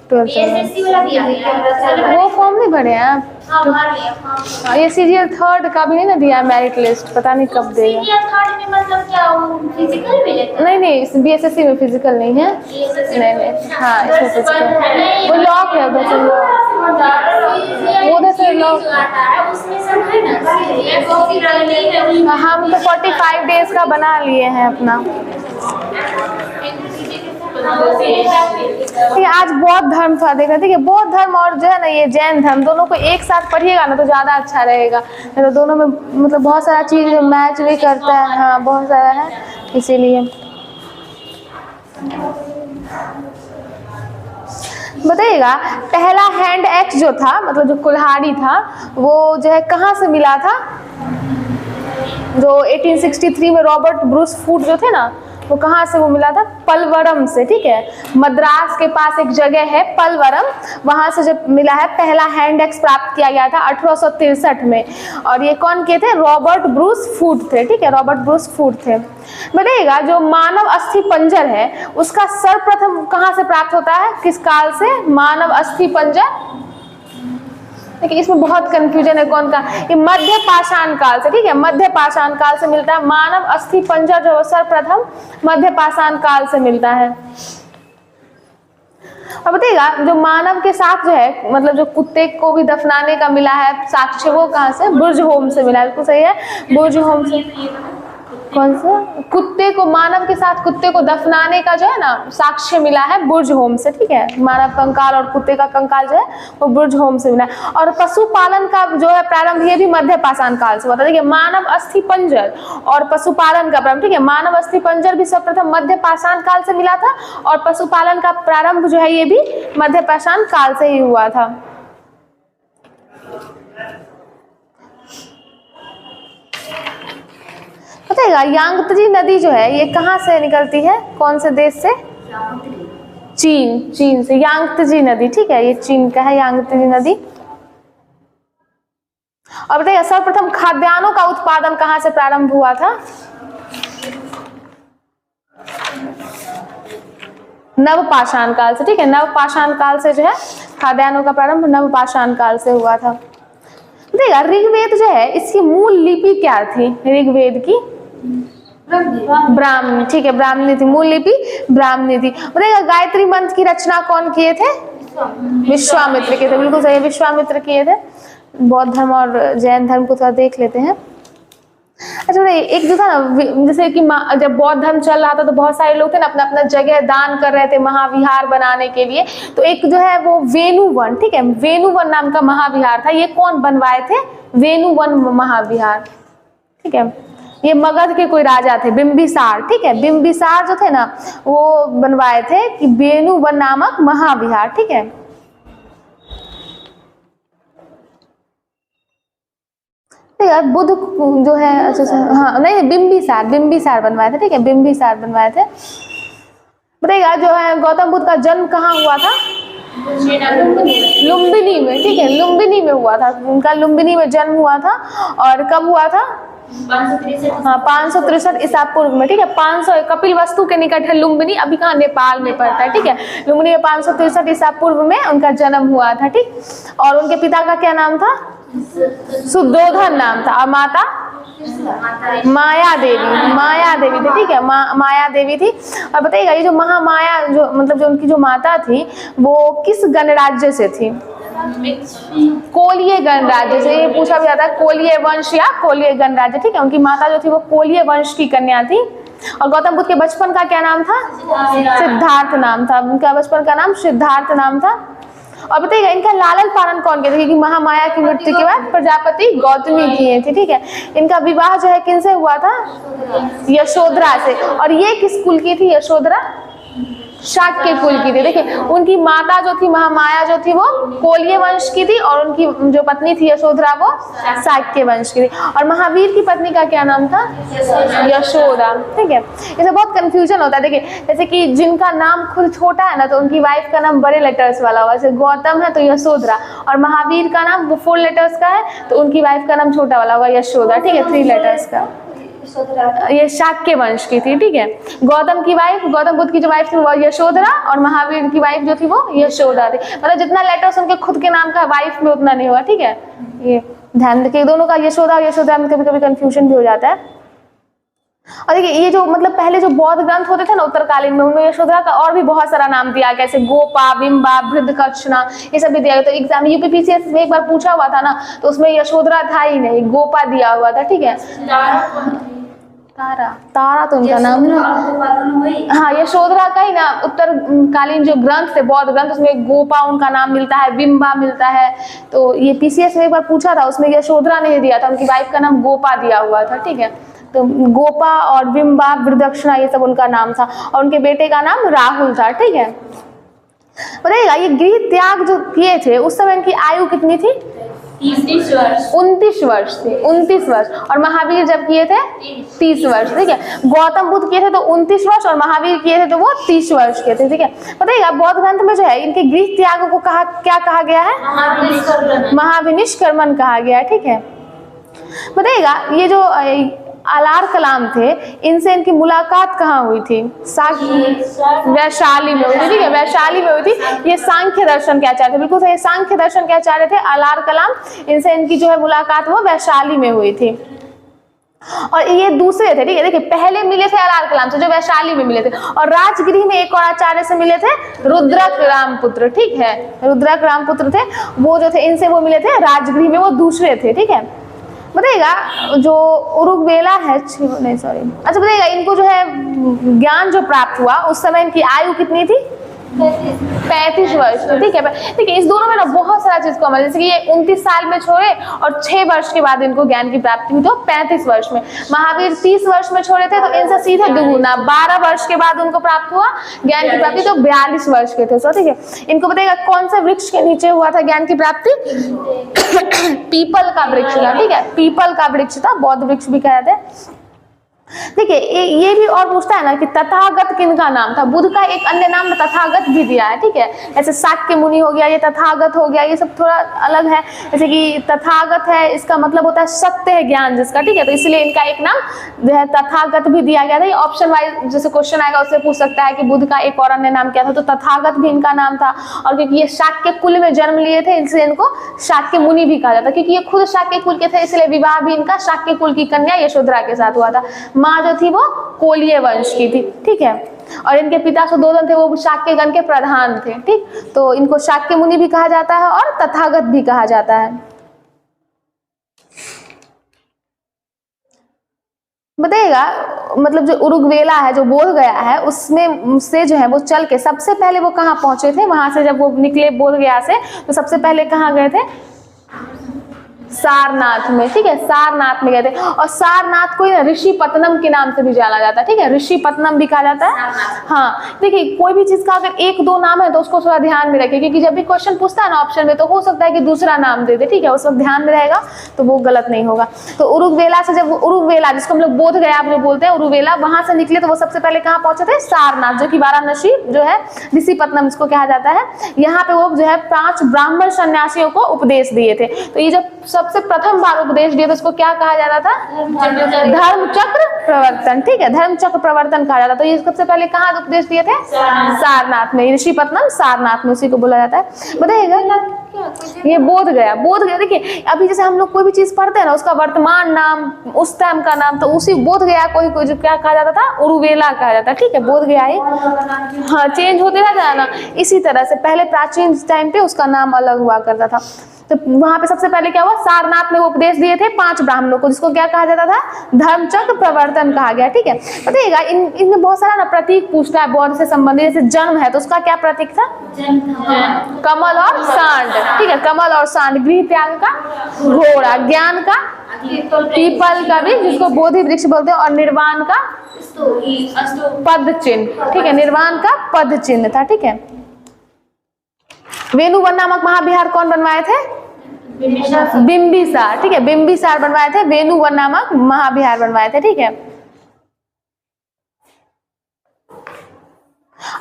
12th वो form नहीं भरे हैं आप? ये CGL 3rd का भी नहीं ना दिया मेरिट लिस्ट, पता नहीं कब देगा। नहीं BSSC में फिजिकल नहीं है। नहीं हाँ इसमें फिजिकल वो लॉक है उधर से, उधर से लॉक। हम तो 45 डेज का बना लिए हैं अपना। आज बौद्ध धर्म था, देख रहे थे कि बौद्ध धर्म और जो है ना ये जैन धर्म दोनों को एक साथ पढ़िएगा ना तो ज़्यादा अच्छा रहेगा। तो दोनों में मतलब बहुत सारा चीज़ मैच भी करता है। हाँ बहुत सारा है, इसीलिए बताइएगा। पहला हैंड एक्स जो था, मतलब जो कुल्हाड़ी था, वो जो है कहाँ से मिला था? जो 1863 में रॉबर्ट ब्रूस फूड जो थे ना, वो कहाँ से वो मिला था? पलवरम से, ठीक है। मद्रास के पास एक जगह है पलवरम, वहाँ से जब मिला है पहला हैंड एक्स प्राप्त किया गया था 1863 में। और ये कौन किए थे? रॉबर्ट ब्रूस फूड थे, ठीक है, रॉबर्ट ब्रूस फूड थे। बताइएगा जो मानव अस्थि पंजर है उसका सर्वप्रथम कहाँ से प्राप्त होता है? किस काल से? मानव अस्थि पंजर, देखिए इसमें बहुत कंफ्यूजन है कौन का। ये मध्य पाषाण काल से, ठीक है, मध्य पाषाण काल से मिलता है। मानव अस्थि पंजर जो सर्वप्रथम मध्य पाषाण काल से मिलता है। अब बताइएगा जो मानव के साथ जो है, मतलब जो कुत्ते को भी दफनाने का मिला है साक्ष्य, वो कहाँ से? बुर्ज होम से मिला है। बिल्कुल सही है, बुर्ज होम से। कौन सा? कुत्ते को, मानव के साथ कुत्ते को दफनाने का जो है ना साक्ष्य मिला है बुर्ज होम से, ठीक है। मानव कंकाल और कुत्ते का कंकाल जो है वो बुर्ज होम से मिला है। और पशुपालन का जो है प्रारंभ, ये भी मध्य पाषाण काल से हुआ था। देखिए मानव अस्थि पंजर और पशुपालन का प्रारंभ, ठीक है, मानव अस्थि पंजर भी सर्वप्रथम मध्य पाषाण काल से मिला था और पशुपालन का प्रारंभ जो है ये भी मध्य पाषाण काल से ही हुआ था। बताइएगा यांगत्जी नदी जो है ये कहाँ से निकलती है? कौन से देश से? चीन से यांगत्जी नदी, ठीक है, ये चीन का है यांगत्जी नदी। और बताइए सर्वप्रथम खाद्यान्नों का उत्पादन कहाँ से प्रारंभ हुआ था? नवपाषाण काल से, ठीक है, नवपाषाण काल से जो है खाद्यान्नों का प्रारंभ नवपाषाण काल से हुआ था। देखिएगा ऋग्वेद जो है इसकी मूल लिपि क्या थी? ऋग्वेद की ब्राह्मणी, ठीक है, ब्राह्मणी थी, मूल लिपि ब्राह्मणी थी। बताइएगा गायत्री मंत्र की रचना कौन किए थे? विश्वामित्र किए थे, बिल्कुल सही, विश्वामित्र किए थे। बौद्ध धर्म और जैन धर्म को थोड़ा देख लेते हैं। अच्छा एक जो था ना, जैसे कि जब बौद्ध धर्म चल रहा था तो बहुत सारे लोग थे ना अपना अपना जगह दान कर रहे थे महाविहार बनाने के लिए। तो एक जो है वो वेणुवन, ठीक है, वेणुवन नाम का महाविहार था। ये कौन बनवाए थे? वेणुवन महाविहार, ठीक है, ये मगध के कोई राजा थे, बिंबिसार, ठीक है, बिंबिसार जो थे ना वो बनवाए थे कि वेणुवन नामक महाविहार, ठीक है। बुद्ध जो है, अच्छा हाँ नहीं बिंबिसार बनवाए थे, ठीक है, बिंबिसार बनवाए थे। बताइएगा जो है गौतम बुद्ध का जन्म कहाँ हुआ था? लुम्बिनी में, ठीक है, लुम्बिनी में हुआ था उनका, लुम्बिनी में जन्म हुआ था। और कब हुआ था? 563 ईसा पूर्व में, ठीक है, 500 कपिलवस्तु के निकट है लुम्बिनी, अभी कहाँ नेपाल में पड़ता है, ठीक है। लुम्बिनी में 563 ईसा पूर्व में उनका जन्म हुआ था, ठीक। और उनके पिता का क्या नाम था? सुद्धोधन नाम था। और माता माया देवी थी, ठीक है, माया देवी थी। और बताइएगा ये जो महामाया जो मतलब जो उनकी जो माता थी वो किस गणराज्य से थी? कोलिय गणराज्य से। ये पूछा भी जाता है कोलिय वंश या कोलिय गणराज्य, ठीक है। उनकी माता जो थी वो कोलिय वंश की कन्या थी। और गौतम बुद्ध के बचपन का क्या नाम था? सिद्धार्थ नाम था। उनका बचपन का नाम सिद्धार्थ नाम था। और बताइएगा इनका लालन पालन कौन किया था? क्योंकि महामाया की मृत्यु के बाद प्रजापति गौतमी किए थे, ठीक है। इनका विवाह जो है किनसे हुआ था? यशोधरा से। और ये किस कुल की थी? यशोधरा शाक्य कुल की थी। देखिए उनकी माता जो थी महामाया जो थी वो कोलिय वंश की थी और उनकी जो पत्नी थी यशोधरा वो शाक्य वंश की थी। और महावीर की पत्नी का क्या नाम था? यशोदा, ठीक है। इसे बहुत कंफ्यूजन होता है। देखिए जैसे कि जिनका नाम खुद छोटा है ना तो उनकी वाइफ का नाम बड़े लेटर्स वाला होगा। जैसे गौतम है तो यशोधरा, और महावीर का नाम वो 4 लेटर्स का है तो उनकी वाइफ का नाम छोटा वाला होगा यशोदा, ठीक है, 3 लेटर्स का। ये शाक्य वंश की थी, ठीक है। गौतम की वाइफ, गौतम बुद्ध की जो वाइफ थी वो यशोधरा, और महावीर की वाइफ जो थी वो यशोदा थी। मतलब जितना लेटर्स उनके खुद के नाम का वाइफ में उतना नहीं हुआ, ठीक है। ये ध्यान रखिए, दोनों का यशोदा और यशोदा में कभी कभी कंफ्यूजन भी हो जाता है। और देखिए ये जो मतलब पहले जो बौद्ध ग्रंथ होते थे ना उत्तरकालीन में, उनमें यशोधरा का और भी बहुत सारा नाम दिया गया, जैसे गोपा, बिंबा, भृदकक्षणा, ये सब भी दिया गया। तो एग्जाम यूपीपीसीएस में एक बार पूछा हुआ था ना, तो उसमें यशोधरा था ही नहीं, गोपा दिया हुआ था, ठीक है। तारा, तारा तो उनका नाम ना, हाँ यशोधरा का ही ना उत्तरकालीन जो ग्रंथ थे बौद्ध ग्रंथ, उसमें गोपा उनका नाम मिलता है, बिंबा मिलता है। तो ये पीसीएस में एक बार पूछा था, उसमें यशोधरा नहीं दिया था, उनकी वाइफ का नाम गोपा दिया हुआ था, ठीक है। तो गोपा और बिंबा, वृदक्षणा ये सब उनका नाम था, और उनके बेटे का नाम राहुल था, ठीक है। बताइएगा ये गृह त्याग जो किए थे उस समय इनकी आयु कितनी थी? 29 वर्ष थी, 29 वर्ष। और महावीर जब किए थे 30 वर्ष, ठीक है। गौतम बुद्ध किए थे तो 29 वर्ष, और महावीर किए थे तो वो 30 वर्ष के थे, ठीक है। बताइएगा बौद्ध ग्रंथ में जो है इनके गृह त्याग को क्या कहा गया है? महाविनिष्क्रमण कहा गया है, ठीक है। बताइएगा ये जो अलार कलाम थे, इनसे इनकी मुलाकात कहाँ हुई थी? वैशाली में हुई थी, ठीक है, वैशाली में हुई थी। ये सांख्य दर्शन के आचार्य थे, बिल्कुल सही, सांख्य दर्शन के आचार्य थे अलार कलाम। इनसे इनकी जो है मुलाकात वो वैशाली में हुई थी। और ये दूसरे थे, ठीक है। देखिए पहले मिले थे अलार कलाम से जो वैशाली में मिले थे, और राजगृह में एक और आचार्य से मिले थे, रुद्रक रामपुत्र, ठीक है। रुद्रक रामपुत्र थे वो जो थे, इनसे वो मिले थे राजगृह में, वो दूसरे थे, ठीक है। बताइएगा जो उरुगवेला है, नहीं सॉरी, अच्छा बताइएगा इनको जो है ज्ञान जो प्राप्त हुआ उस समय इनकी आयु कितनी थी? 35 वर्ष, ठीक है। देखिए इस दोनों में ना बहुत सारा चीज कॉमन, जैसे कि ये 29 साल में छोड़े और 6 वर्ष के बाद इनको ज्ञान की प्राप्ति हुई, तो 35 वर्ष में। महावीर 30 वर्ष में छोड़े थे, तो इनसे सीधे दुगुना 12 वर्ष के बाद उनको प्राप्त हुआ ज्ञान की प्राप्ति, तो 42 वर्ष के थे, ठीक है। इनको बताइएगा कौन सा वृक्ष के नीचे हुआ था ज्ञान की प्राप्ति? पीपल का वृक्ष था, ठीक है, पीपल का वृक्ष था, बौद्ध वृक्ष भी कहते हैं। देखिए ये भी और पूछता है ना कि तथागत किनका नाम था? बुद्ध का एक अन्य नाम तथागत भी दिया है, ठीक है। जैसे शाक्य मुनि हो गया, ये तथागत हो गया, ये सब थोड़ा अलग है। जैसे कि तथागत है, इसका मतलब होता है सत्य है ज्ञान जिसका, ठीक है, तो इसलिए इनका एक नाम जो है तथागत भी दिया गया था। ये ऑप्शन वाइज जैसे क्वेश्चन आएगा उससे पूछ सकता है कि बुद्ध का एक और अन्य नाम क्या था, तो तथागत भी इनका नाम था। और क्योंकि ये शाक्य कुल में जन्म लिए थे, इसलिए इनको शाक्य मुनि भी कहा जाता, क्योंकि ये खुद शाक्य कुल के थे, इसलिए विवाह भी इनका शाक्य कुल की कन्या यशोधरा के साथ हुआ था। माँ जो थी वो कोलीय वंश की थी, ठीक है। और इनके पिता सुधोधन थे, वो शाक्यगण के प्रधान थे, ठीक। तो इनको शाक्य मुनि भी कहा जाता है और तथागत भी कहा जाता है। बताइएगा मतलब जो उरुगवेला है, जो बोध गया है, उसमें से जो है वो चल के सबसे पहले वो कहाँ पहुंचे थे? वहां से जब वो निकले बोध गया से, तो सबसे पहले कहाँ गए थे? सारनाथ में, ठीक है, सारनाथ में गए थे। और सारनाथ को ऋषिपत्तनम के नाम से भी जाना जाता है, ठीक है, ऋषिपत्तनम भी कहा जाता है। हाँ देखिए कोई भी चीज का अगर एक दो नाम है तो उसको थोड़ा ध्यान में रखिए, क्योंकि जब भी क्वेश्चन पूछता है ना ऑप्शन में, तो हो सकता है कि दूसरा नाम दे दे, ठीक है, उस वक्त ध्यान में रहेगा तो वो गलत नहीं होगा। तो उरुगवेला से जब उरुगवेला, जिसको हम लोग बोध गया आप लोग बोलते हैं, उरुगवेला, वहां से निकले तो वो सबसे पहले कहाँ पहुंचे थे? सारनाथ, जो कि वाराणसी जो है ऋषिपत्तनम इसको कहा जाता है। यहाँ पे वो जो है 5 ब्राह्मण सन्यासियों को उपदेश दिए थे। तो ये जब सबसे प्रथम बार उपदेश दिया तो उसको क्या कहा जाता था? धर्म चक्र प्रवर्तन, ठीक है, धर्म चक्र प्रवर्तन कहा जाता। तो ये सबसे पहले कहाँ उपदेश दिए थे? सारनाथ में, ऋषिपत्तनम सारनाथ में, उसी को बोला जाता है। बताइएगा ये बोध गया, बोध गया। देखिए अभी जैसे हम लोग कोई भी चीज पढ़ते हैं ना, उसका वर्तमान नाम, उस टाइम का नाम, तो उसी बोध गया कोई जो क्या कहा जाता था? उरुवेला कहा जाता, ठीक है, बोध गया है। हाँ चेंज होते रहता है ना, इसी तरह से पहले प्राचीन टाइम पे उसका नाम अलग हुआ करता था। तो वहां पे सबसे पहले क्या हुआ? सारनाथ में वो उपदेश दिए थे 5 ब्राह्मणों को, जिसको क्या कहा जाता था? धर्मचक्र प्रवर्तन कहा गया, ठीक है। बताइएगा इनमें बहुत सारा ना प्रतीक पूछता है बौद्ध से संबंधित। जैसे जन्म है तो उसका क्या प्रतीक था? कमल और सांड, ठीक है, कमल और सांड। गृह त्याग का घोड़ा, ज्ञान का पीपल का भी, जिसको बोधि वृक्ष बोलते हैं, और निर्वाण का पद चिन्ह, ठीक है, निर्वाण का पद चिन्ह था, ठीक है। वेणुवन नामक महाविहार कौन बनवाए थे? बिंबिसार, ठीक है, बिंबिसार बनवाए थे, वेणुवन नामक महाविहार बनवाए थे, ठीक है।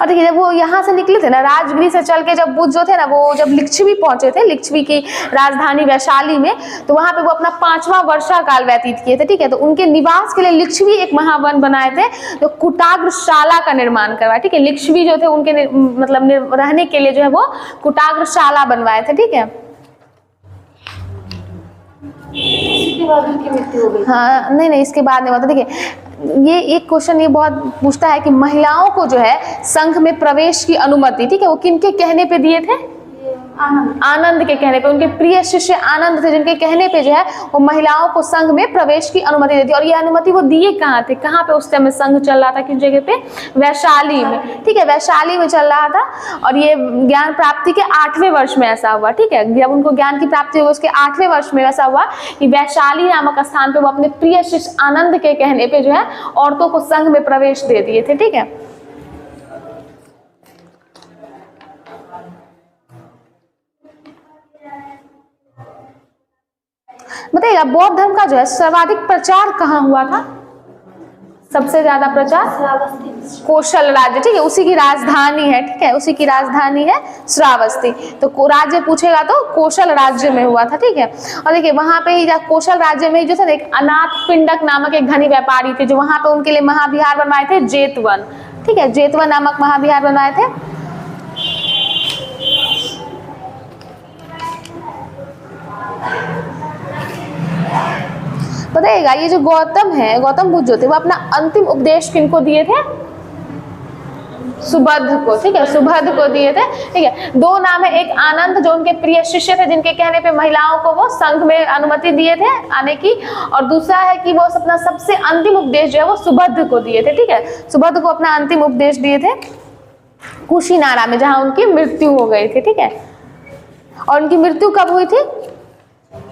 और देखिए जब वो यहाँ से निकले थे ना, राजगिरी से चल के जब बुद्ध जो थे ना, वो जब लिच्छवी पहुंचे थे, लिच्छवी की राजधानी वैशाली में, तो वहां पे वो अपना 5वां वर्षा काल व्यतीत किए थे, ठीक है। तो उनके निवास के लिए लिच्छवी एक महावन बनाए थे, जो कुटाग्रशाला का निर्माण करवाया, ठीक है। लिच्छवी जो थे उनके मतलब रहने के लिए जो है वो कुटाग्रशाला बनवाए थे, ठीक है। इसके बाद उनकी मृत्यु हो गई। हाँ नहीं नहीं, इसके बाद नहीं हुआ था। देखिए ये एक क्वेश्चन ये बहुत पूछता है कि महिलाओं को जो है संघ में प्रवेश की अनुमति, ठीक है, वो किनके कहने पे दिए थे? आनंद के कहने पे। उनके प्रिय शिष्य आनंद थे, जिनके कहने पे जो है वो महिलाओं को संघ में प्रवेश की अनुमति देती। और ये अनुमति वो दिए कहाँ थे, कहाँ पे उस समय संघ चल रहा था, किस जगह पे? वैशाली में, ठीक है, वैशाली में चल रहा था। और ये ज्ञान प्राप्ति के 8वें वर्ष में ऐसा हुआ, ठीक है। जब उनको ज्ञान की प्राप्ति हुई उसके 8वें वर्ष में ऐसा हुआ कि वैशाली नामक स्थान पे वो अपने प्रिय शिष्य आनंद के कहने पे जो है औरतों को संघ में प्रवेश दे दिए थे, ठीक है। बताइएगा बौद्ध धर्म का जो है सर्वाधिक प्रचार कहाँ हुआ था? सबसे ज्यादा प्रचार कौशल राज्य, ठीक है, उसी की राजधानी है, ठीक है, उसी की राजधानी है श्रावस्ती। तो राज्य पूछेगा तो कौशल राज्य में हुआ था, ठीक है। और देखिए वहां पे ही कौशल राज्य में ही जो था एक अनाथ पिंडक नामक एक धनी व्यापारी थे, जो वहां पे उनके लिए महाविहार बनवाए थे, जेतवन, ठीक है, जेतवन नामक महाविहार बनवाए थे। बताइएगा ये जो गौतम है, गौतम बुद्ध जो थे वो अपना अंतिम उपदेश किनको दिए थे? सुबुद्ध को, ठीक है, सुबुद्ध को दिए थे, ठीक है। दो नाम है, एक आनंद जो उनके प्रिय शिष्य थे, जिनके कहने पे महिलाओं को वो संघ में अनुमति दिए थे आने की, और दूसरा है कि वो अपना सबसे अंतिम उपदेश जो है वो सुबुद्ध को दिए थे, ठीक है। सुबुद्ध को अपना अंतिम उपदेश दिए थे कुशीनारा में, जहां उनकी मृत्यु हो गई थी, ठीक है। और उनकी मृत्यु कब हुई थी?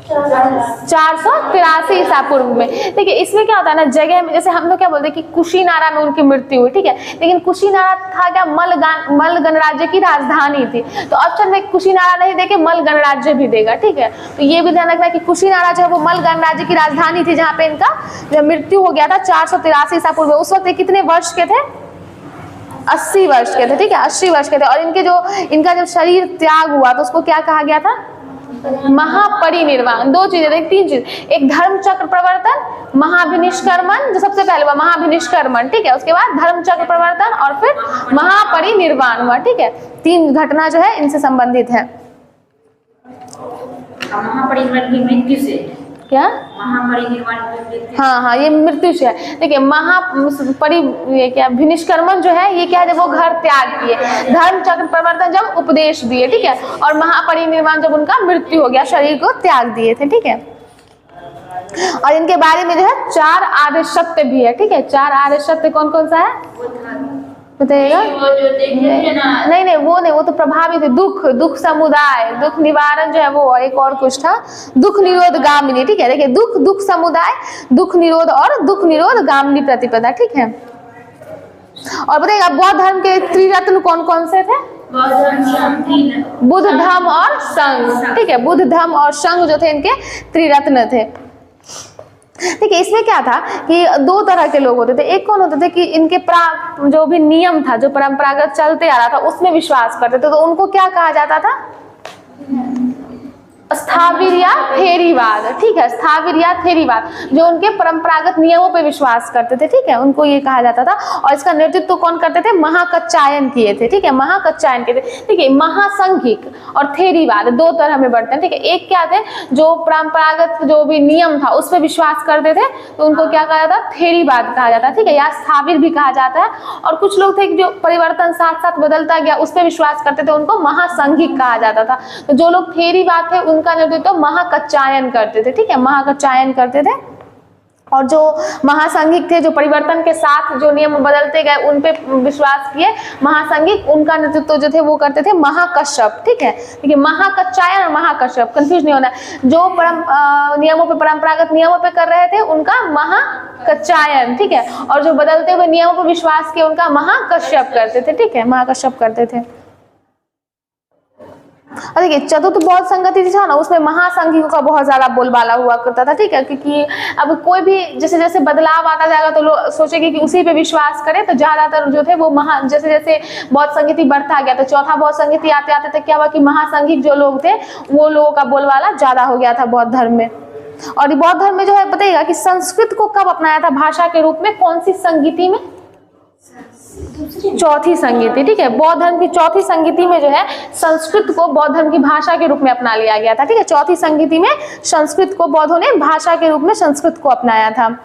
483 ईसा पूर्व में। देखिए इसमें क्या होता है ना, जगह में जैसे हम लोग क्या बोलते हैं कि कुशीनारा में उनकी मृत्यु हुई, ठीक है, लेकिन कुशीनारा था क्या? मल गणराज्य की राजधानी थी। तो ऑप्शन में कुशीनारा नहीं देके मल गणराज्य भी देगा, ठीक है। तो ये भी ध्यान रखना है कि कुशीनारा जो है वो मल गणराज्य की राजधानी थी, जहाँ पे इनका जो मृत्यु हो गया था 483 ईसा पूर्व में। उस वक्त कितने वर्ष के थे? 80 वर्ष के थे, ठीक है, 80 वर्ष के थे। और इनका जब शरीर त्याग हुआ तो उसको क्या कहा गया था? महापरिनिर्वाण। दो चीजें, तीन चीज, एक धर्म चक्र प्रवर्तन, महाभिनिष्कर्मण, जो सबसे पहले हुआ महाभिनिष्कर्मण, ठीक है, उसके बाद धर्म चक्र प्रवर्तन और फिर महापरिनिर्वाण हुआ, ठीक है। 3 घटना जो है इनसे संबंधित है। महापरिनिर्वाण की मृत्यु से क्या? महापरिनिर्वाण, हाँ ये मृत्यु से है। देखिए ये क्या भिनिष्कर्मण जो है ये क्या है? जब वो घर त्याग किए, धर्म चक्र प्रवर्तन जब उपदेश दिए, ठीक है, और महापरिनिर्वाण जब उनका मृत्यु हो गया, शरीर को त्याग दिए थे, ठीक है। और इनके बारे में जो है 4 आर्य सत्य भी है, ठीक है। 4 आर्य सत्य कौन कौन सा है बताइएगा? नहीं वो नहीं, वो तो प्रभावित है। दुख समुदाय, दुख निवारण जो है वो, एक और कुछ था, दुख निरोध गामिनी, ठीक है। देखिए दुख समुदाय, दुख निरोध और दुख निरोध गामिनी प्रतिपदा, ठीक है। और बताइएगा बौद्ध धर्म के त्रिरत्न कौन कौन से थे? बुद्ध, धम्म और संघ, ठीक है, बुद्ध, धम्म और संघ जो थे इनके त्रिरत्न थे। देखिए इसमें क्या था कि 2 तरह के लोग होते थे। एक कौन होते थे कि इनके जो भी नियम था, जो परंपरागत चलते आ रहा था उसमें विश्वास करते थे, तो उनको क्या कहा जाता था? स्थाविर या थेरीवाद, ठीक है, स्थाविर या थेरीवाद, जो उनके परंपरागत नियमों पे विश्वास करते थे, ठीक है, उनको ये कहा जाता था। और इसका नेतृत्व तो कौन करते थे? महाकच्चायन किए थे, ठीक है, महाकच्चायन किए थे। देखिए महासंघिक और थेरीवाद 2 तरह में बढ़ते हैं, ठीक है। एक क्या थे? जो परंपरागत जो भी नियम था उस पर विश्वास करते थे, तो उनको क्या कहा जाता? थेरीवाद कहा जाता है, ठीक है, या स्थाविर भी कहा जाता है। और कुछ लोग थे जो परिवर्तन साथ साथ बदलता गया उस पर विश्वास करते थे, उनको महासंघिक कहा जाता था। तो जो लोग थेरीवाद थे उनका नेतृत्व तो महाकच्चायन करते थे, ठीक है, महाकच्चायन करते थे। और जो महासंघिक थे, जो परिवर्तन के साथ जो नियम बदलते गए उन पे विश्वास किए, महासंघिक, उनका नेतृत्व जो थे वो करते थे महाकश्यप, ठीक है। देखिए महाकच्चायन और महाकश्यप कंफ्यूज नहीं होना, जो नियमों पे, परंपरागत नियमों पे कर रहे थे उनका महाकच्चायन, ठीक है, और जो बदलते हुए नियमों पर विश्वास किए उनका महाकश्यप करते थे, ठीक है, महाकश्यप करते थे। और देखिए चतुर्थ बौद्ध संगति जो था ना उसमें महासंघियों का बहुत ज्यादा बोलबाला हुआ करता था, ठीक है, क्योंकि अब कोई भी जैसे जैसे बदलाव आता जाएगा तो लोग सोचेंगे कि उसी पे विश्वास करें, तो ज्यादातर जो थे वो जैसे जैसे बौद्ध संगति बढ़ता गया तो चौथा बौद्ध संगति आते आते तक क्या हुआ कि महासंघिक जो लोग थे वो लोगों का बोलबाला ज्यादा हो गया था बौद्ध धर्म में। और बौद्ध धर्म में जो है बताइएगा कि संस्कृत को कब अपनाया था भाषा के रूप में, कौन सी संगीति में? चौथी संगीति, ठीक है, बौद्ध धर्म की चौथी संगीति में जो है संस्कृत को बौद्ध धर्म की भाषा के रूप में अपना लिया गया था, ठीक है। चौथी संगीति में संस्कृत को बौद्धों ने भाषा के रूप में संस्कृत को अपनाया था।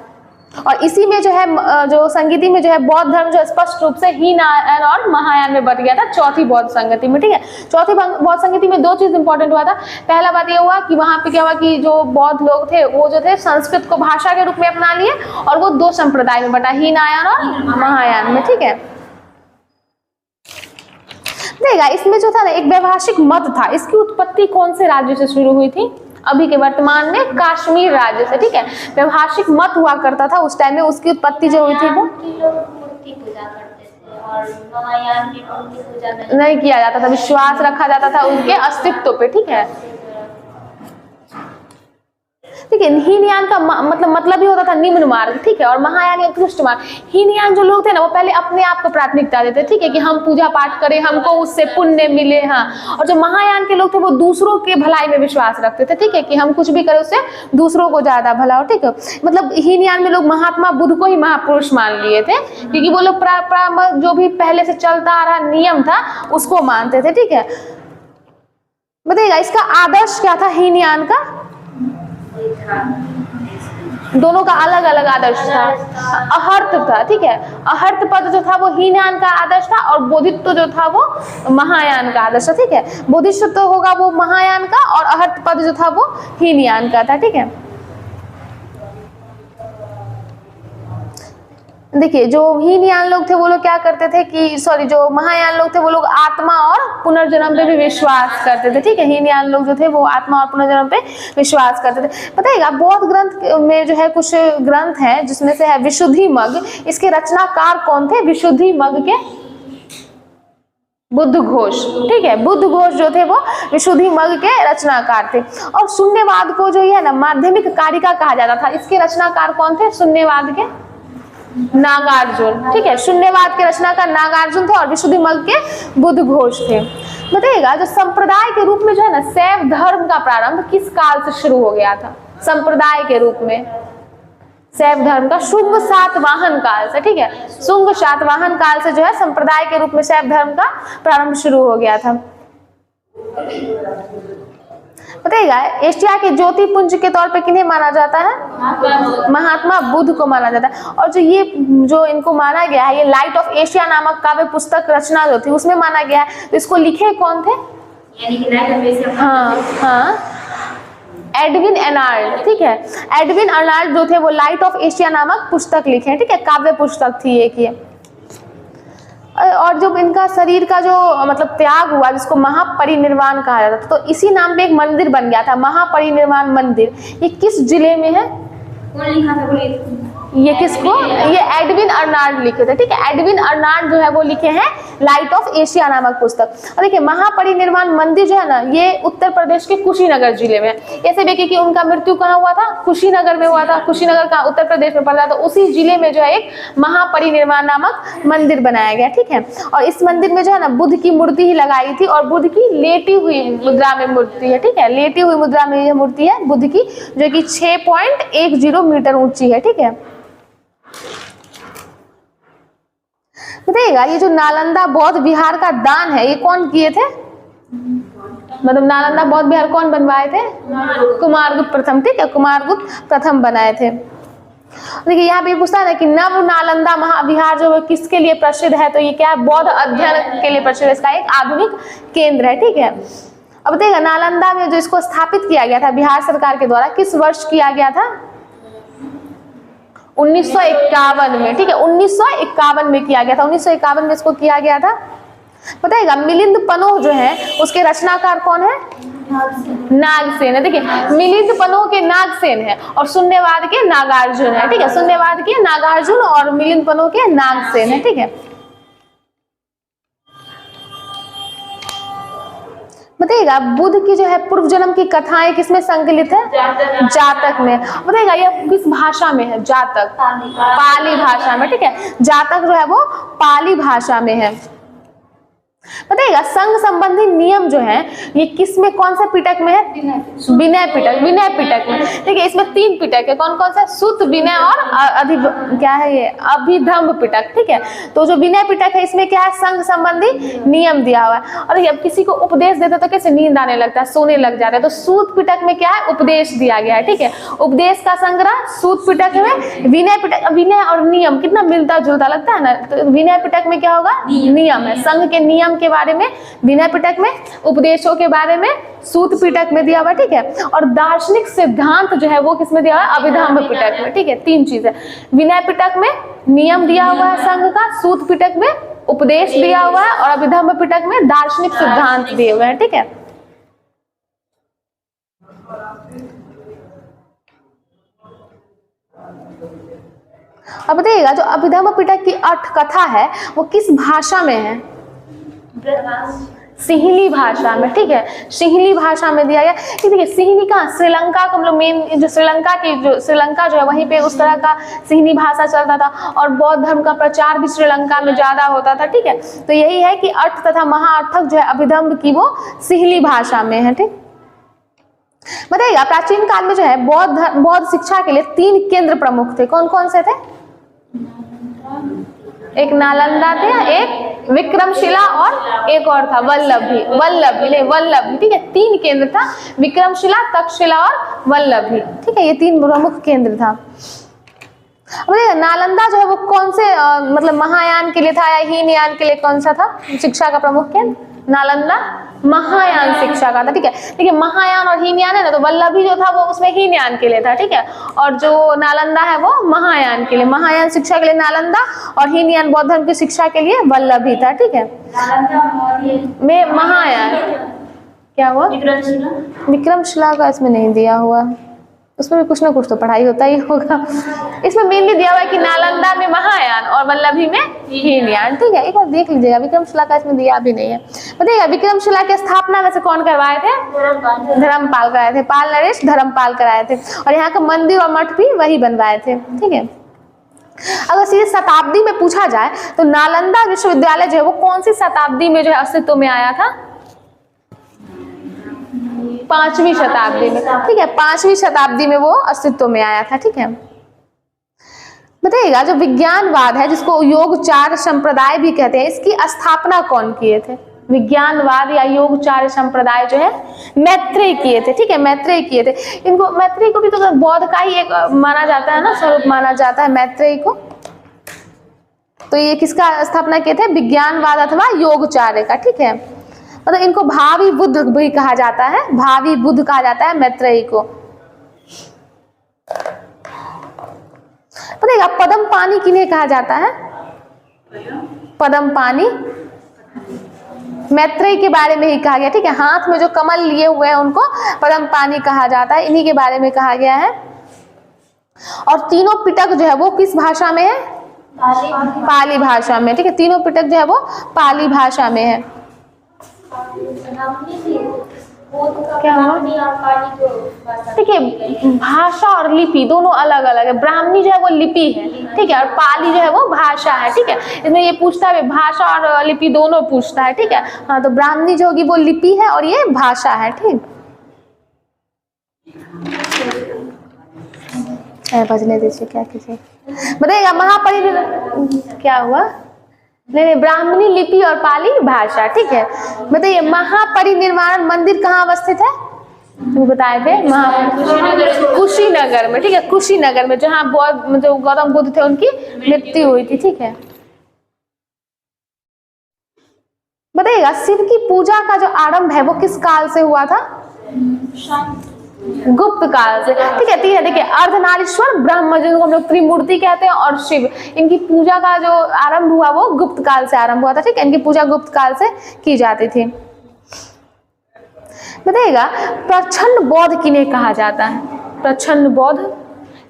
और इसी में जो है जो संगीति में जो है बौद्ध धर्म जो स्पष्ट रूप से हीनयान और महायान में बट गया था चौथी बौद्ध संगति में, ठीक है। चौथी बौद्ध संगति में दो चीज इंपॉर्टेंट हुआ था। पहला बात ये हुआ कि वहां पे क्या हुआ कि जो बौद्ध लोग थे वो जो थे संस्कृत को भाषा के रूप में अपना लिए और वो दो संप्रदाय में बटा, हीनयान और महायान में, ठीक है। देखा इसमें जो था ना एक वैभाषिक मत था, इसकी उत्पत्ति कौन से राज्य से शुरू हुई थी? अभी के वर्तमान में कश्मीर राज्य से, ठीक है। वैभाषिक मत हुआ करता था उस टाइम में, उसकी उत्पत्ति जो हुई थी वो मूर्ति पूजा करते थे और महायान की मूर्ति पूजा नहीं किया जाता था, विश्वास रखा जाता था उनके अस्तित्व पे, ठीक है। ठीक है, हीनयान का मतलब ही होता था निम्न मार्ग, ठीक है, और महायान उत्कृष्ट मार्ग। हीनयान जो लोग थे ना वो पहले अपने आप को प्राथमिकता देते, ठीक है, कि हम पूजा पाठ करें, हमको उससे पुण्य मिले, हाँ। और जो महायान के लोग थे वो दूसरों के भलाई में विश्वास रखते थे, ठीक है, कि हम कुछ भी करें उससे दूसरों को ज्यादा भला हो, ठीक है। मतलब हीनयान में लोग महात्मा बुद्ध को ही महापुरुष मान लिए थे, क्योंकि वो लोग जो भी पहले से चलता आ रहा नियम था उसको मानते थे, ठीक है। बताइएगा इसका आदर्श क्या था हीनयान का? दोनों का अलग अलग आदर्श था। अहर्त था, ठीक है, अहर्त पद जो था वो हीनयान का आदर्श था और बोधित्व जो था वो महायान का आदर्श था, ठीक है। बोधित्व होगा वो महायान का और अहर्त पद जो था वो हीनयान का था, ठीक है। देखिए जो हीनयान लोग थे वो लोग क्या करते थे कि जो महायान लोग थे वो लोग आत्मा और पुनर्जन्म पे भी विश्वास करते थे, ठीक है। हीनयान लोग जो थे वो आत्मा और पुनर्जन्म पे विश्वास करते थे। बताइएगा बौद्ध ग्रंथ में जो है कुछ ग्रंथ हैं जिसमें से है विशुद्धि मग, इसके रचनाकार कौन थे? विशुद्धि मग के बुद्ध घोष, ठीक है, बुद्ध घोष जो थे वो विशुद्धि मग के रचनाकार थे। और शून्यवाद को जो है ना माध्यमिक कारिका कहा जाता था, इसके रचनाकार कौन थे? शून्यवाद के नागार्जुन, ठीक है, शून्यवाद के रचनाकार नागार्जुन थे और विशुद्धि मग के बुद्ध घोष थे। बताइएगा जो संप्रदाय के रूप में जो है ना शैव धर्म का प्रारंभ किस काल से शुरू हो गया था? संप्रदाय के रूप में शैव धर्म का शुंग सातवाहन काल से, ठीक है, शुंग सातवाहन काल से जो है संप्रदाय के रूप में शैव धर्म का प्रारंभ शुरू हो गया था। बताइएगा एशिया के ज्योतिपुंज के तौर पे किन्हें माना जाता है? महात्मा बुद्ध को माना जाता है। और जो इनको माना गया है, ये लाइट ऑफ एशिया नामक काव्य पुस्तक रचना जो थी उसमें माना गया है, तो इसको लिखे कौन थे? यानी कि लाइट ऑफ एशिया, हाँ, एडविन अर्नाल्ड, ठीक है, एडविन अर्नाल्ड जो थे वो लाइट ऑफ एशिया नामक पुस्तक लिखे, ठीक है, काव्य पुस्तक थी एक ये। और जब इनका शरीर का जो मतलब त्याग हुआ जिसको महापरिनिर्वाण कहा जाता था, तो इसी नाम पे एक मंदिर बन गया था, महापरिनिर्वाण मंदिर। ये किस जिले में है? कौन लिखा था बोलिए? ये किसको? ये एडविन अर्नाल्ड लिखे थे, ठीक है, एडविन अर्नाल्ड जो है वो लिखे हैं लाइट ऑफ एशिया नामक पुस्तक। और देखिए महापरिनिर्वाण मंदिर जो है ना ये उत्तर प्रदेश के कुशीनगर जिले में है। ऐसे देखिए कि उनका मृत्यु कहाँ हुआ था? कुशीनगर में हुआ था। कुशीनगर का उत्तर प्रदेश में पड़ता, तो उसी जिले में जो है एक महापरिनिर्वाण नामक मंदिर बनाया गया, ठीक है। और इस मंदिर में जो है ना बुद्ध की मूर्ति ही लगाई थी और बुद्ध की लेटी हुई मुद्रा में मूर्ति है, ठीक है, लेटी हुई मुद्रा में यह मूर्ति है बुद्ध की, जो कि 6.10 मीटर ऊंची है, ठीक है। बताइएगा ये जो नालंदा बौद्ध विहार का दान है ये कौन किए थे? मतलब नालंदा बौद्ध विहार कौन बनवाए थे? कुमारगुप्त प्रथम, ठीक है, कुमारगुप्त प्रथम बनाए थे। देखिए यहाँ पे पूछता है कि नव नालंदा महाविहार जो किसके लिए प्रसिद्ध है, तो ये क्या है? बौद्ध अध्ययन के लिए प्रसिद्ध है, इसका एक आधुनिक केंद्र है, ठीक है। अब देखिएगा नालंदा में जो इसको स्थापित किया गया था बिहार सरकार के द्वारा, किस वर्ष किया गया था? 1951 में, ठीक है, 1951 में किया गया था। 1951 में इसको किया गया था। बताइएगा मिलिंद पनोह जो है उसके रचनाकार कौन है? नागसेन है। देखिए मिलिंद पनोह के नागसेन है और शून्यवाद के नागार्जुन है, ठीक है, शून्यवाद के नागार्जुन और मिलिंद पनोह के नागसेन है, ठीक है। बताइएगा बुद्ध की जो है पूर्व जन्म की कथाएं किसमें संकलित है? जातक में। बताइएगा यह किस भाषा में है? जातक पाली भाषा में, ठीक है। जातक जो है वो पाली भाषा में है। बताइएगा संघ संबंधी नियम जो है ये किस में, कौन सा पिटक में है? विनय पिटक। विनय पिटक में, ठीक है। इसमें 3 पिटक है, कौन कौन सा? सुत, विनय और क्या है ये? अभिधम्म पिटक, ठीक है। तो जो विनय पिटक है इसमें क्या है? संघ संबंधी नियम दिया हुआ है। और अब किसी को उपदेश देते तो कैसे नींद आने लगता है, सोने लग जाता है, तो सूत पिटक में क्या है? उपदेश दिया गया है, ठीक है। उपदेश का संग्रह सूत पिटक में। विनय पिटक, विनय और नियम कितना मिलता जुलता लगता है ना, तो विनय पिटक में क्या होगा? नियम है, संघ के नियम के बारे में विनय पिटक में, उपदेशों के बारे में सूत पिटक में दिया हुआ, ठीक है। और दार्शनिक सिद्धांत जो है वो किसमें दिया हुआ है? अभिधम्म पिटक में, ठीक है। 3 चीज है, विनय पिटक में नियम दिया हुआ है संघ का, सूत पिटक में उपदेश दिया हुआ है, और अभिधम्म पिटक में दार्शनिक सिद्धांत दिए हुए हैं, ठीक है। अब बताइएगा जो अभिधम्म पिटक की 8 कथा है वो किस भाषा में है? सिंहली भाषा में, ठीक है। सिंहली भाषा में दिया गया। देखिए सिंहली का श्रीलंका का मतलब मेन जो श्रीलंका जो है वहीं पे उस तरह का सिंहली भाषा चलता था, और बौद्ध धर्म का प्रचार भी श्रीलंका में ज्यादा होता था, ठीक है। तो यही है कि अट्ठ तथा महाअट्ठक जो है अभिधम्म की वो सिंहली भाषा में है, ठीक। बताइएगा प्राचीन काल में जो है बौद्ध शिक्षा के लिए 3 केंद्र प्रमुख थे, कौन कौन से थे? एक नालंदा थे, एक विक्रमशिला और एक और था वल्लभी, ठीक है। 3 केंद्र था, विक्रमशिला, तक्षशिला और वल्लभी, ठीक है। ये 3 प्रमुख केंद्र था। अब नालंदा जो है वो कौन से मतलब महायान के लिए था या हीनयान के लिए कौन सा था शिक्षा का प्रमुख केंद्र? नालंदा महायान शिक्षा का था, ठीक है। देखिए महायान और हीनयान है ना, तो वल्लभी जो था वो उसमें हीनयान के लिए था, ठीक है। और जो नालंदा है वो महायान के लिए, महायान शिक्षा के लिए नालंदा, और हीनयान बौद्ध धर्म की शिक्षा के लिए वल्लभी था, ठीक है। में महायान क्या हुआ? विक्रमशिला का इसमें नहीं दिया हुआ, उसमें भी कुछ ना कुछ तो पढ़ाई होता ही होगा। इसमें मेनली दिया हुआ है कि नालंदा में महायान और वल्लभी में हीनयान, ठीक है। एक बार देख लीजिएगा, विक्रमशिला का इसमें दिया भी नहीं है। बताइएगा विक्रमशिला की स्थापना वैसे कौन करवाए थे? धर्मपाल कराए थे, पाल नरेश धर्मपाल कराए थे, और यहाँ का मंदिर और मठ भी वही बनवाए थे, ठीक है। अगर सीधे शताब्दी में पूछा जाए तो नालंदा विश्वविद्यालय जो है वो कौन सी शताब्दी में जो है अस्तित्व में आया था? 5वीं शताब्दी में, ठीक है। 5वीं शताब्दी में वो अस्तित्व में आया था, ठीक है। बताइएगा जो विज्ञानवाद है जिसको योगचार्य संप्रदाय भी कहते हैं, इसकी स्थापना कौन किए थे? विज्ञानवाद या योगचार्य संप्रदाय जो है मैत्रेय किए थे, ठीक है। मैत्रेय किए थे। इनको मैत्रेय को भी तो बौद्ध का ही एक माना जाता है ना, स्वरूप माना जाता है मैत्रेय को। तो ये किसका स्थापना किए थे? विज्ञानवाद अथवा योगचार्य का, ठीक है। मतलब इनको भावी बुद्ध भी कहा जाता है, भावी बुद्ध कहा जाता है मैत्रेय को। बताइएगा पद्म पानी किन्हें कहा जाता है? पद्म पानी मैत्रेय के बारे में ही कहा गया, ठीक है। हाथ में जो कमल लिए हुए हैं उनको पद्म पानी कहा जाता है, इन्हीं के बारे में कहा गया है। और तीनों पिटक जो है वो किस भाषा में है? पाली भाषा में, ठीक है। तीनों पिटक जो है वो पाली भाषा में है। क्या हुआ? देखिए भाषा और लिपि दोनों अलग अलग है। ब्राह्मणी जो है वो लिपि है, ठीक है, और पाली जो है वो भाषा है, ठीक है। इसमें ये पूछता है भाषा और लिपि दोनों पूछता है, ठीक है। हाँ तो ब्राह्मणी जो होगी वो लिपि है और ये भाषा है, ठीक। बजने दीजिए, क्या कीजिए बताइएगा। क्या हुआ? नहीं, ब्राह्मणी लिपि और पाली भाषा, ठीक है। बताइए महापरिनिर्वाण मंदिर कहाँ अवस्थित है? वो बताए थे कुशीनगर में, ठीक है। कुशीनगर में जहाँ जो गौतम बुद्ध थे उनकी मृत्यु हुई थी, ठीक है। बताइएगा शिव की पूजा का जो आरंभ है वो किस काल से हुआ था? गुप्त काल से, ठीक है। ठीक है, देखिए अर्धनारीश्वर ब्रह्म जिनको हम लोग त्रिमूर्ति कहते हैं, और शिव, इनकी पूजा का जो आरंभ हुआ वो गुप्त काल से आरंभ हुआ था, ठीक है। इनकी पूजा गुप्त काल से की जाती थी। बताइएगा प्रच्छन्न बौद्ध किन्हें कहा जाता है? प्रच्छन्न बौद्ध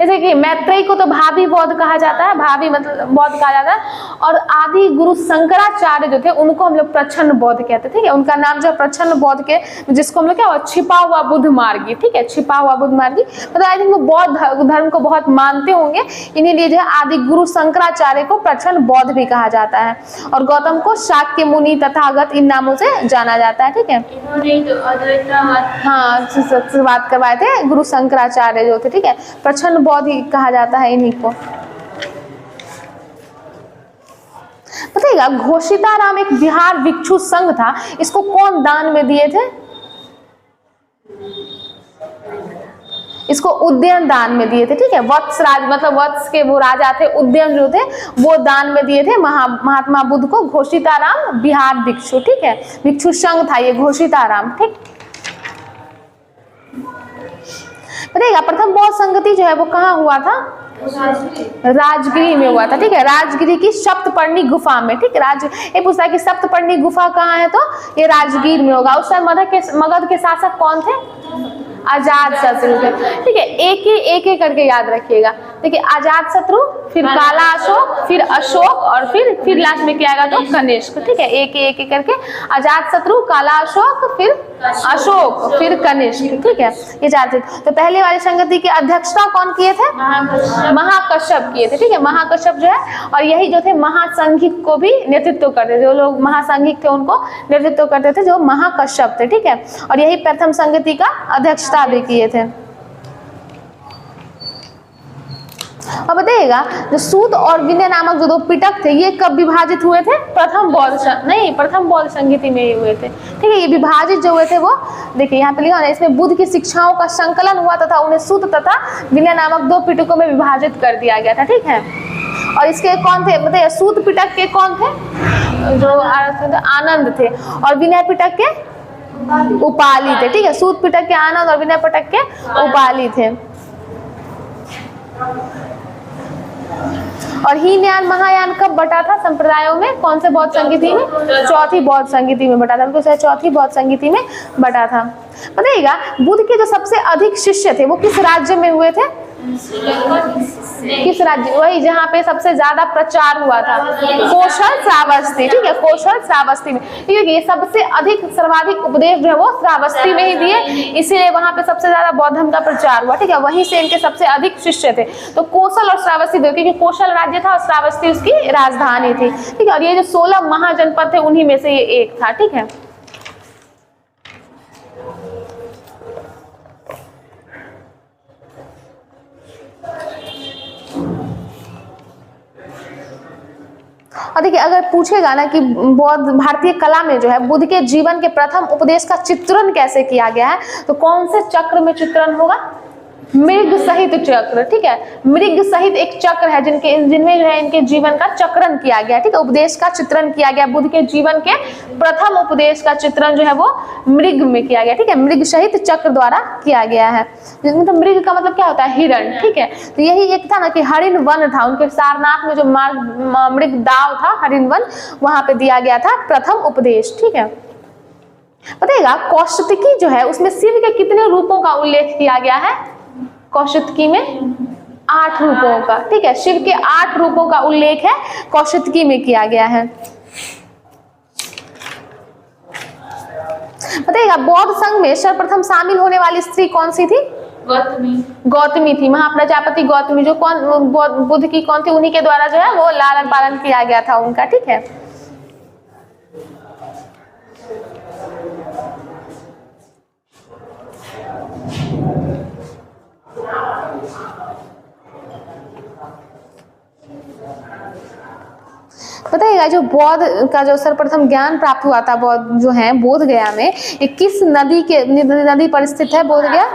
जैसे कि मैत्रेयी को तो भावी बौद्ध कहा जाता है, भावी मतलब बौद्ध कहा जाता है। और आदि गुरु शंकराचार्य जो थे उनको हम लोग प्रच्छन्न बौद्ध कहते हैं, ठीक है। उनका नाम जो है प्रच्छन्न बौद्ध के, जिसको हम लोग क्या, छिपा हुआ बुद्ध मार्गी, ठीक है, छिपा हुआ बुद्ध मार्गी। मतलब आई थिंक वो बौद्ध धर्म को बहुत मानते होंगे, इन्हीं लिए जो है आदि गुरु शंकराचार्य को प्रच्छन्न बौद्ध भी कहा जाता है। और गौतम को शाक्य मुनि, तथागत इन नामों से जाना जाता है, ठीक है। इन्होंने तो अद्वैतवाद, हाँ, से बात करवाए थे गुरु शंकराचार्य जो थे, ठीक है। प्रच्छन्न बौद्ध ही कहा जाता है इन्हीं को। बताइएगा, घोषिताराम एक बिहार भिक्षु संघ था, इसको कौन दान में दिए थे? इसको उद्यन दान में दिए थे, ठीक है। वत्स राज मतलब वत्स के वो राजा थे, उद्यन जो थे वो दान में दिए थे महात्मा बुद्ध को। घोषिताराम बिहार भिक्षु, ठीक है, भिक्षु संघ था ये घोषिताराम, ठीक। बताइएगा, प्रथम बौद्ध संगति जो है वो कहाँ हुआ था? राजगिरी में हुआ था, ठीक है। राजगिरी की सप्तपर्णी गुफा में, ठीक है। ये पूछता है कि सप्तपर्णी गुफा कहाँ है, तो ये राजगीर में होगा। उस समय मगध के शासक कौन थे? अजात शत्रु थे, ठीक है। एक करके याद रखिएगा। देखिए, अजात शत्रु, फिर काला अशोक, फिर अशोक, और फिर लास्ट में क्या आएगा, तो कनिष्क, ठीक है। एक करके अजात शत्रु, काला अशोक, फिर अशोक, फिर कनिष्क, ठीक है। ये चार थे। तो पहले वाली संगति की अध्यक्षता कौन किए थे? महाकश्यप किए थे, ठीक है। महाकश्यप जो है, और यही जो थे महासंघिक को भी नेतृत्व करते थे। जो लोग महासंघिक थे उनको नेतृत्व करते थे जो महाकश्यप थे, ठीक है। और यही प्रथम संगति का अध्यक्षता भी किए थे। अब बताइएगा, जो सूत और विनय नामक जो दो पिटक थे, ये कब विभाजित हुए थे? प्रथम बौद्ध संगति में ही हुए थे, ठीक है। ये विभाजित जो हुए थे वो देखिए यहाँ पे लिखा है, इसमें बुद्ध की शिक्षाओं का संकलन हुआ तथा उन्हें सूत तथा विनय नामक दो पिटकों में विभाजित कर दिया गया था, ठीक है। और इसके कौन थे बताइए? सूत पिटक के कौन थे? जो आनंद थे। और विनय पिटक के उपाली थे, ठीक है। सूत पिटक के आनंद और विनय पिटक के उपाली थे। और हीनयान महायान कब बटा था संप्रदायों में? कौन से बौद्ध संगति में? चौथी बौद्ध संगति में बटा था, उनको चौथी बौद्ध संगति में बटा था। बताइएगा, बुद्ध के जो सबसे अधिक शिष्य थे वो किस राज्य में हुए थे? किस राज्य? वही जहाँ पे सबसे ज्यादा प्रचार हुआ था, कौशल श्रावस्ती, ठीक है। कौशल श्रावस्ती में, ठीक है। ये सबसे अधिक सर्वाधिक उपदेश जो है वो श्रावस्ती में ही दिए, इसीलिए वहां पे सबसे ज्यादा बौद्ध धर्म का प्रचार हुआ, ठीक है। वहीं से इनके सबसे अधिक शिष्य थे। तो कौशल और श्रावस्ती, क्योंकि कौशल राज्य था और श्रावस्ती उसकी राजधानी थी, ठीक है। और ये जो 16 महाजनपद थे उन्हीं में से ये एक था, ठीक है। और देखिए, अगर पूछेगा ना कि बौद्ध भारतीय कला में जो है बुद्ध के जीवन के प्रथम उपदेश का चित्रण कैसे किया गया है, तो कौन से चक्र में चित्रण होगा? मृग सहित चक्र, ठीक है। मृग सहित एक चक्र है जिनमें जो है इनके जीवन का चक्रण किया गया, ठीक है। उपदेश का चित्रण किया गया। बुद्ध के जीवन के प्रथम उपदेश का चित्रण जो है वो मृग में किया गया, ठीक है। मृग सहित चक्र द्वारा किया गया है। तो मृग का मतलब क्या होता है? हिरण, ठीक है। तो यही एक था ना कि हरिण वन था, उनके सारनाथ में जो मृग दाव था, हरिण वन, वहां पे दिया गया था प्रथम उपदेश, ठीक है। बताइएगा, कौशिकी जो है उसमें शिव के कितने रूपों का उल्लेख किया गया है? कौशिकी में 8 रूपों का, ठीक है। शिव के 8 रूपों का उल्लेख है कौशिकी में किया गया है। बताइएगा, बौद्ध संघ में सर्वप्रथम शामिल होने वाली स्त्री कौन सी थी? गौतमी थी, महाप्रजापति गौतमी, जो कौन बुद्ध की कौन थी? उन्हीं के द्वारा जो है वो लालन पालन किया गया था उनका, ठीक है। बताइएगा, जो बौद्ध का जो सर्वप्रथम ज्ञान प्राप्त हुआ था बौद्ध जो है बोध गया में, ये किस नदी पर स्थित है बोध गया?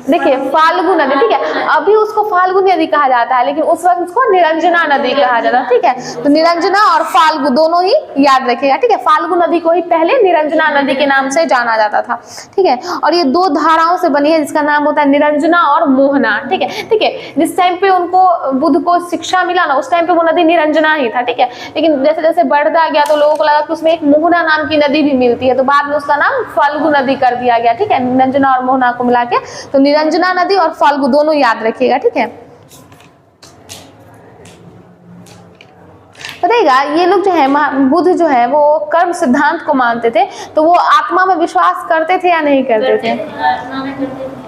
देखिए, फाल्गु नदी, ठीक है। अभी उसको फाल्गु नदी कहा जाता है, लेकिन उस वक्त उसको निरंजना नदी कहा जाता है, ठीक है। तो निरंजना और फाल्गु दोनों ही याद रखिएगा, ठीक है। फाल्गु नदी को ही पहले निरंजना नदी के नाम से जाना जाता था, ठीक है। और ये 2 धाराओं से बनी है जिसका नाम होता है निरंजना और मोहना, ठीक है, ठीक है। जिस टाइम पे उनको बुद्ध को शिक्षा मिला ना, उस टाइम पे वो नदी निरंजना ही था, ठीक है। लेकिन जैसे जैसे बढ़ता गया तो लोगों को लगा कि उसमें एक मोहना नाम की नदी भी मिलती है, तो बाद में उसका नाम फाल्गु नदी कर दिया गया, ठीक है। निरंजना और मोहना को मिला के तो निरंजना नदी और फल्गु दोनों याद रखिएगा, ठीक है। बताइएगा ये लोग जो है बुद्ध जो है वो कर्म सिद्धांत को मानते थे, तो वो आत्मा में विश्वास करते थे या नहीं करते थे?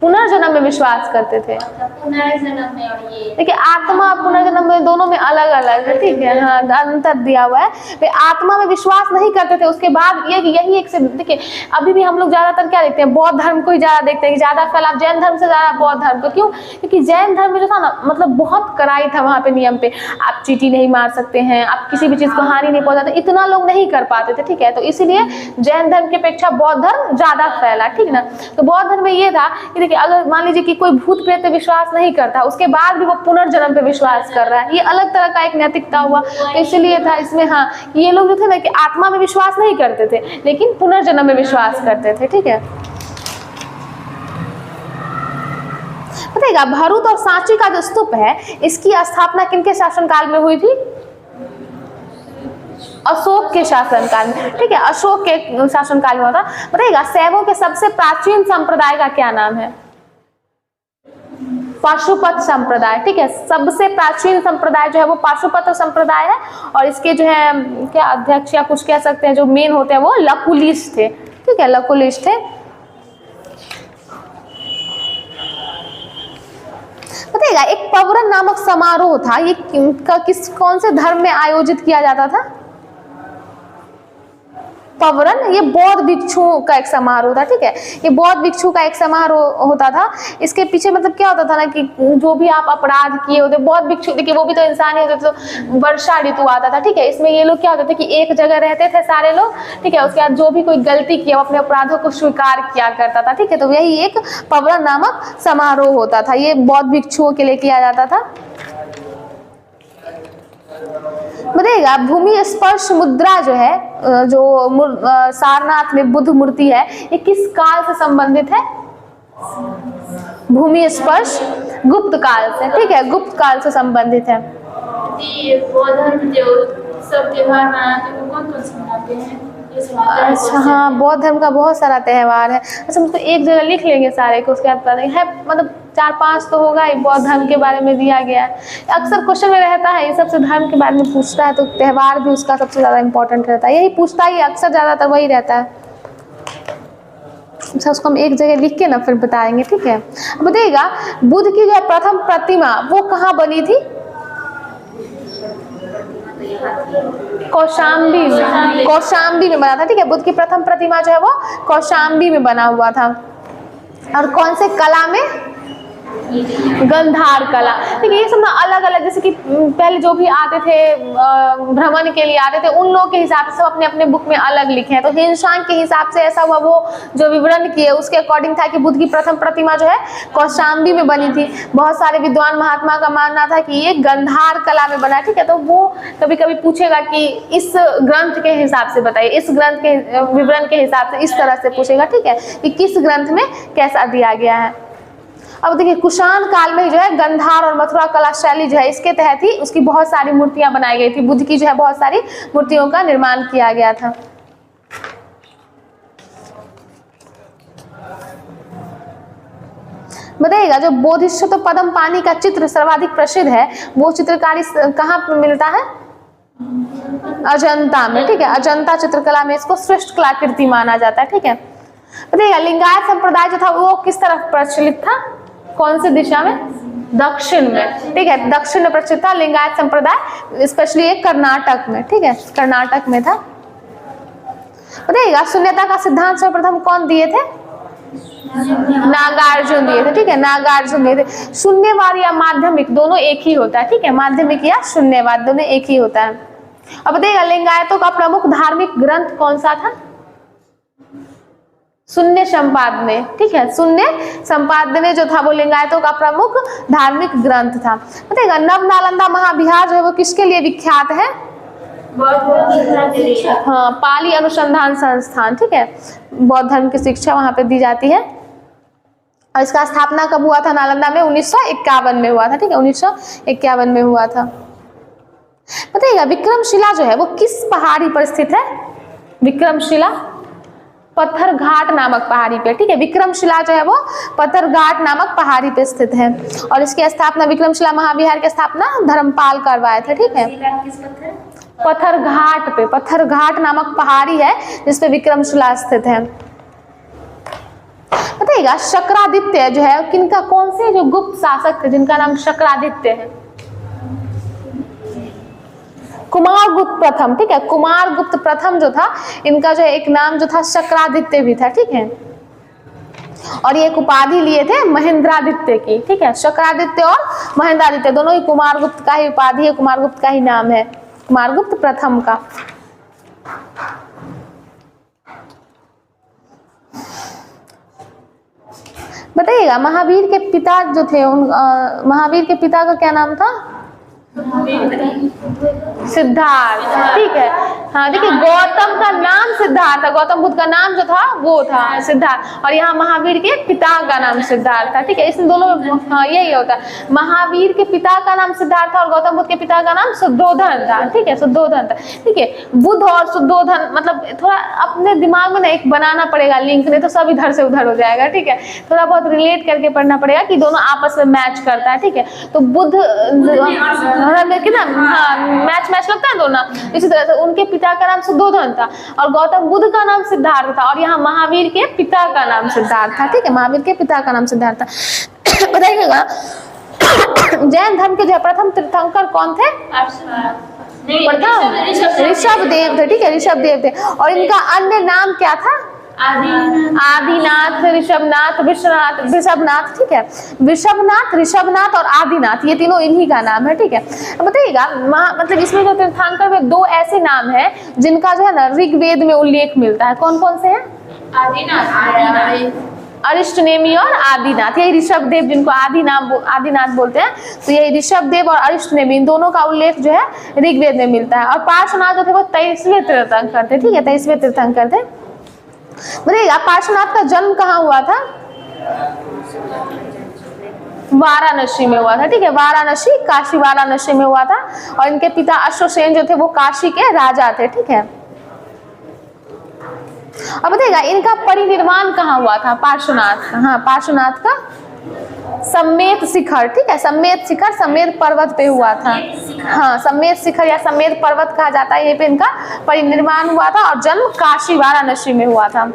पुनर्जन्म में विश्वास करते थे। पुनर्जन्म में, और ये देखिए आत्मा पुनर्जन्म में दोनों में अलग अलग है, ठीक है, हाँ अंतर दिया हुआ है। वे आत्मा में विश्वास नहीं करते थे। उसके बाद यही एक से देखिए अभी भी हम लोग ज्यादातर क्या देखते हैं, बौद्ध धर्म को ही ज्यादा देखते हैं कि ज्यादा फैलाव जैन धर्म से ज्यादा बौद्ध धर्म को। क्यों? क्योंकि जैन धर्म में जो था ना मतलब बहुत कड़ाई था वहाँ पे नियम पे, आप चींटी नहीं मार सकते हैं, आप किसी भी चीज को हानि नहीं पहुंचाते, इतना लोग नहीं कर पाते थे, ठीक है। तो इसीलिए जैन धर्म की अपेक्षा बौद्ध धर्म ज्यादा फैला, ठीक ना। तो बौद्ध धर्म में ये था कि देखिए अगर मान लीजिए कि कोई भूत प्रेत पे विश्वास नहीं करता, उसके बाद भी वो पुनर्जन्म पे विश्वास कर रहा है, ये अलग तरह का एक नैतिकता हुआ। तो इसलिए था इसमें हाँ ये लोग जो थे ना कि आत्मा में विश्वास नहीं करते थे लेकिन पुनर्जन्म में विश्वास करते थे, ठीक है। बताइएगा भरूच और सांची का जो स्तूप है इसकी स्थापना किनके शासनकाल में हुई थी? अशोक के शासनकाल में, ठीक है, अशोक के शासनकाल में हुआ था। बताइएगा शैवों के सबसे प्राचीन संप्रदाय का क्या नाम है? पाशुपत संप्रदाय, ठीक है। सबसे प्राचीन संप्रदाय जो है वो पाशुपत संप्रदाय है, और इसके जो है क्या अध्यक्ष या कुछ कह सकते हैं जो मेन होते हैं वो लकुलिश थे, ठीक है, लकुलिश थे। बताइएगा एक पवरन नामक समारोह था, ये कौन से धर्म में आयोजित किया जाता था? पवरन, ये बौद्ध भिक्षुओं का एक समारोह था, ठीक है, ये बौद्ध भिक्षु का एक समारोह होता था। इसके पीछे मतलब क्या होता था ना कि जो भी आप अपराध किए होते, बौद्ध भिक्षु देखिए वो भी तो इंसान ही होते, तो वर्षा ऋतु आता था, ठीक है। इसमें ये लोग क्या होते थे कि एक जगह रहते थे सारे लोग, ठीक है, उसके बाद जो भी कोई गलती किया वो अपने अपराधों को स्वीकार किया करता था, ठीक है। तो यही एक पवरन नामक समारोह होता था, ये बौद्ध भिक्षुओं के लिए किया जाता था। बताइएगा भूमि स्पर्श मुद्रा जो है जो सारनाथ में बुद्ध मूर्ति है, ये किस काल से संबंधित है? भूमि स्पर्श गुप्त काल से, ठीक है, गुप्त काल से संबंधित है। बौद्ध धर्म जो सब त्योहार मनाते हैं वो कौन कौन से मनाते हैं? अच्छा हाँ बौद्ध धर्म का बहुत सारा त्यौहार है। अच्छा हम तो एक जगह लिख लेंगे सारे को, उसके बाद पता है मतलब 4-5 तो होगा ही बौद्ध धर्म के बारे में दिया गया है। अक्सर क्वेश्चन में रहता है ये सबसे धर्म के बारे में पूछता है, तो त्यौहार भी उसका सबसे ज़्यादा इंपॉर्टेंट रहता है, यही पूछता ही अक्सर ज़्यादातर वही रहता है। अच्छा उसको हम एक जगह लिख के ना फिर बताएंगे, ठीक है। बताइएगा बुद्ध की जो प्रथम प्रतिमा वो कहाँ बनी थी? कौशाम्बी में, कौशाम्बी में बना था, ठीक है। बुद्ध की प्रथम प्रतिमा जो है वो कौशाम्बी में बना हुआ था। और कौन से कला में? गंधार कला, ठीक है। ये सब ना अलग अलग, जैसे कि पहले जो भी आते थे भ्रमण के लिए आते थे उन लोगों के हिसाब से सब अपने अपने बुक में अलग लिखे हैं। तो हिंसांग के हिसाब से ऐसा हुआ, वो जो विवरण किए उसके अकॉर्डिंग था कि बुद्ध की प्रथम प्रतिमा जो है कौशाम्बी में बनी थी। बहुत सारे विद्वान महात्मा का मानना था कि ये गंधार कला में बना, ठीक है। तो वो कभी कभी पूछेगा कि इस ग्रंथ के हिसाब से बताइए, इस ग्रंथ के विवरण के हिसाब से इस तरह से पूछेगा, ठीक है, कि किस ग्रंथ में कैसा दिया गया है। अब देखिए कुषाण काल में जो है गंधार और मथुरा कला शैली जो है इसके तहत ही उसकी बहुत सारी मूर्तियां बनाई गई थी। बुद्ध की जो है बहुत सारी मूर्तियों का निर्माण किया गया था। बताइएगा जो बोधिसत्व पद्म पानी का चित्र सर्वाधिक प्रसिद्ध है वो चित्रकारी कहाँ पर मिलता है? अजंता में, ठीक है। अजंता चित्रकला में इसको श्रेष्ठ कलाकृति माना जाता है, ठीक है। बताइएगा लिंगायत संप्रदाय जो था वो किस तरफ प्रचलित था? कौन सी दिशा में? दक्षिण में, ठीक है, दक्षिण में प्रचलित था लिंगायत संप्रदाय, स्पेशली एक कर्नाटक में, ठीक है, कर्नाटक में था। बताइएगा शून्यता का सिद्धांत सर्वप्रथम कौन दिए थे? नागार्जुन दिए थे, ठीक है, नागार्जुन दिए थे। शून्यवाद या माध्यमिक दोनों एक ही होता है, ठीक है, माध्यमिक या शून्यवाद दोनों एक ही होता है। अब बताइएगा लिंगायतों का प्रमुख धार्मिक ग्रंथ कौन सा था? शून्य संपादने, ठीक है, शून्य संपादने जो था वो लिंगायतों का प्रमुख धार्मिक ग्रंथ था। बताइएगा नव नालंदा महाविहार जो है वो किसके लिए विख्यात है? हाँ पाली अनुसंधान संस्थान, ठीक है, बौद्ध धर्म की शिक्षा वहां पे दी जाती है। और इसका स्थापना कब हुआ था? नालंदा में 1951 में हुआ था, ठीक है, 1951 में हुआ था। बताइएगा विक्रमशिला जो है वो किस पहाड़ी पर स्थित है? विक्रमशिला पत्थरघाट नामक पहाड़ी पे, ठीक है। विक्रमशिला जो है वो पत्थरघाट नामक पहाड़ी पे स्थित है और इसकी स्थापना विक्रमशिला महाविहार की स्थापना धर्मपाल करवाए थे, ठीक है। किस पत्थर? पत्थरघाट पे, पत्थरघाट नामक पहाड़ी है जिसपे विक्रमशिला स्थित है। बताइएगा शक्रादित्य जो है किनका, कौन से जो गुप्त शासक थे जिनका नाम शक्रादित्य है? कुमारगुप्त प्रथम, ठीक है। कुमारगुप्त प्रथम जो था इनका जो एक नाम जो था शक्रादित्य भी था, ठीक है। और ये एक उपाधि लिए थे महेंद्रादित्य की, ठीक है। शक्रादित्य और महेंद्रादित्य दोनों ही कुमारगुप्त का ही उपाधि है, कुमारगुप्त का ही नाम है, कुमारगुप्त प्रथम का। बताइएगा महावीर के पिता जो थे महावीर के पिता का क्या नाम था? सिद्धार्थ, ठीक है। हाँ देखिए गौतम का नाम सिद्धार्थ था, गौतम बुद्ध का नाम जो था वो था सिद्धार्थ, और यहाँ महावीर के पिता का नाम सिद्धार्थ था, ठीक है। इन दोनों में हाँ यही होता है, महावीर के पिता का नाम सिद्धार्थ था और गौतम बुद्ध के पिता का नाम शुद्धोधन था, ठीक है, शुद्धोधन था, ठीक है। बुद्ध और शुद्धोधन मतलब थोड़ा अपने दिमाग में ना एक बनाना पड़ेगा लिंक, नहीं तो सब इधर से उधर हो जाएगा, ठीक है। थोड़ा बहुत रिलेट करके पढ़ना पड़ेगा कि दोनों आपस में मैच करता है, ठीक है। तो बुद्ध कितना मैच लगता है दोनों, इसी तरह से उनके पिता का नाम शुद्धोधन था और गौतम बुद्ध का नाम सिद्धार्थ था और यहाँ महावीर के पिता का नाम सिद्धार्थ था, ठीक है। महावीर के पिता का नाम सिद्धार्थ था। बताइएगा जैन धर्म के जो प्रथम तीर्थंकर कौन थे? ऋषभ देव थे, ठीक है, ऋषभ देव थे। और इनका अन्य नाम क्या था? आदिनाथ, ऋषभनाथ, विश्वनाथ, ऋषभनाथ, ठीक है। विषभनाथ, ऋषभनाथ और आदिनाथ ये तीनों इन्हीं का नाम है, ठीक है। बताइएगा मतलब इसमें जो तीर्थंकर में दो ऐसे नाम है जिनका जो है ना ऋग्वेद में उल्लेख मिलता है, कौन कौन से हैं? अरिष्टनेमी और आदिनाथ, यही ऋषभ देव जिनको आदिनाथ बोलते हैं, तो यही ऋषभ देव और अरिष्टनेमी इन दोनों का उल्लेख जो है ऋग्वेद में मिलता है। और पार्श्वनाथ जो थे वो 23वें तीर्थंकर थे, ठीक है, 23वें तीर्थंकर थे। बताइएगा पार्श्वनाथ का जन्म कहाँ हुआ था? वाराणसी में हुआ था, ठीक है, वाराणसी, काशी वाराणसी में हुआ था। और इनके पिता अश्वसेन जो थे वो काशी के राजा थे, ठीक है। अब बताइएगा इनका परिनिर्वाण कहाँ हुआ था? पार्श्वनाथ का, हाँ पार्श्वनाथ का सम्मेत शिखर, ठीक है, सम्मेत शिखर सम्मेत पर्वत पे हुआ था, हाँ सम्मेत शिखर या सम्मेत पर्वत कहा जाता है, यहीं पे इनका परिनिर्वाण हुआ था और जन्म काशी वाराणसी में हुआ था।